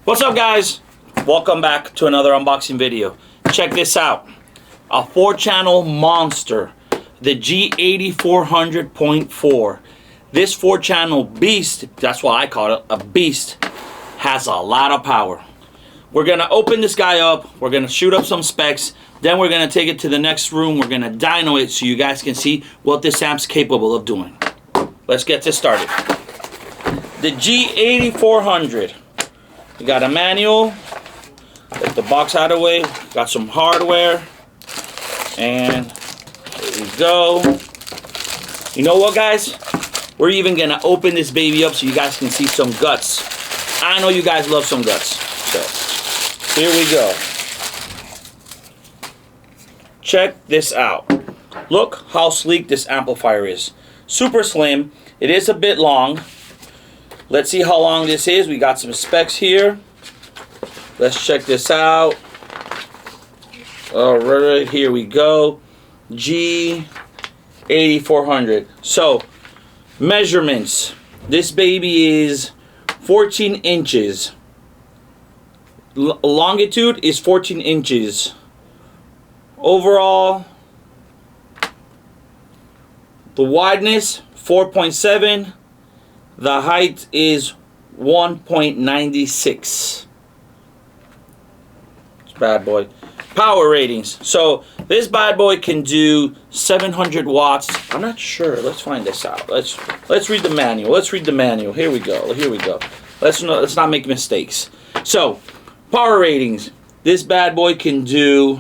What's up, guys? Welcome back to another unboxing video. Check this out. A 4-channel monster, the G8400.4. This 4-channel beast, that's what I call it, a beast, has a lot of power. We're gonna open this guy up, we're gonna shoot up some specs, then we're gonna take it to the next room, we're gonna dyno it so you guys can see what this amp's capable of doing. Let's get this started. The G8400. We got a manual, take the box out of the way, got some hardware, and there we go. You know what, guys? We're even gonna open this baby up so you guys can see some guts. I know you guys love some guts, so here we go. Check this out. Look how sleek this amplifier is. Super slim. It is a bit long. Let's see how long this is. We got some specs here. Let's check this out. All right, here we go. G8400. So, measurements. This baby is 14 inches. Longitude is 14 inches. Overall, the wideness 4.7. The height is 1.96. It's bad boy. Power ratings. So this bad boy can do 700 watts. I'm not sure. Let's find this out. Let's read the manual. Let's read the manual. Here we go. Here we go. Let's not make mistakes. So power ratings. This bad boy can do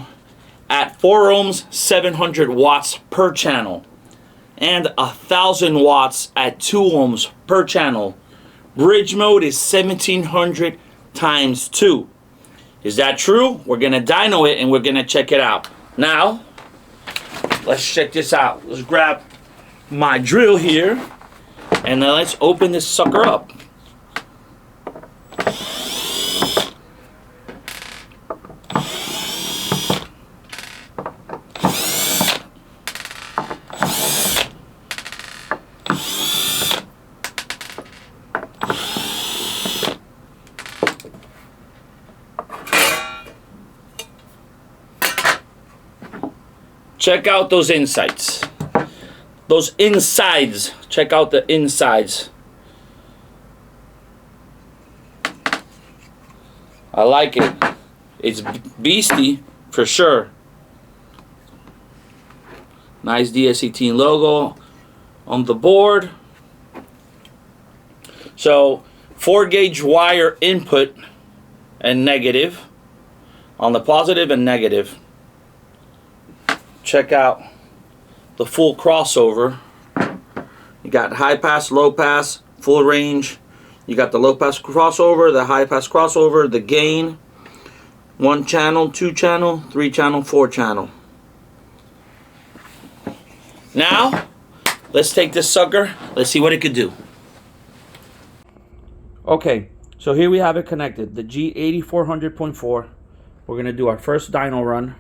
at 4 ohms 700 watts per channel. And 1,000 watts at 2 ohms per channel. Bridge mode is 1700 times 2. Is that true? We're gonna dyno it and we're gonna check it out. Now, let's check this out. Let's grab my drill here and then let's open this sucker up. Check out those insides. Those insides. Check out the insides. I like it. It's beastie for sure. Nice DS18 logo on the board. So 4-gauge wire input and negative on the positive and negative. Check out the full crossover. You got high pass, low pass, full range. You got the low pass crossover, the high pass crossover, the gain. 1 channel, 2 channel, 3 channel, 4 channel. Now, let's take this sucker. Let's see what it could do. Okay, so here we have it connected. The G8400.4. We're going to do our first dyno run.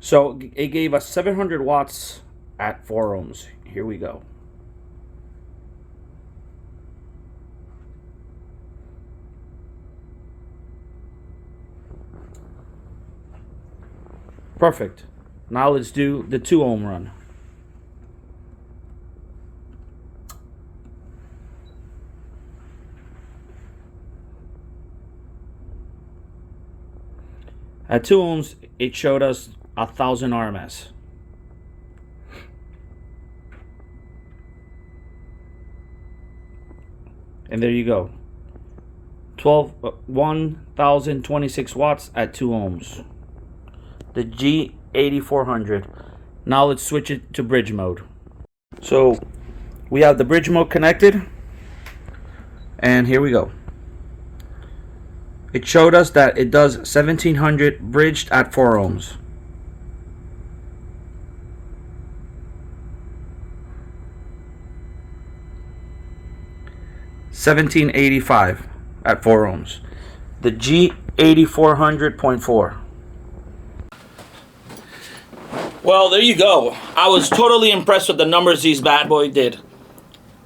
So it gave us 700 watts at 4 ohms. Here we go. Perfect. Now let's do the 2 ohm run. At 2 ohms, it showed us 1,000 RMS. And there you go. 1,026 watts at 2 ohms. The G8400. Now let's switch it to bridge mode. So we have the bridge mode connected. And here we go. It showed us that it does 1700 bridged at 4 ohms. $1785 at 4 ohms. The G8400.4. Well, there you go. I was totally impressed with the numbers these bad boy did.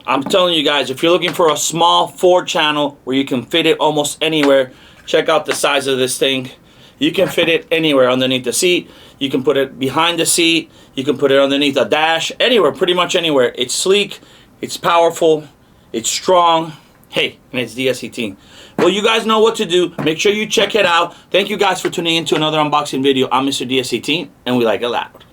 I'm telling you guys, if you're looking for a small 4-channel where you can fit it almost anywhere, check out the size of this thing. You can fit it anywhere underneath the seat. You can put it behind the seat. You can put it underneath a dash. Anywhere, pretty much anywhere. It's sleek. It's powerful. It's strong. Hey, and it's DS18. Well, you guys know what to do. Make sure you check it out. Thank you guys for tuning in to another unboxing video. I'm Mr. DS18, and we like it loud.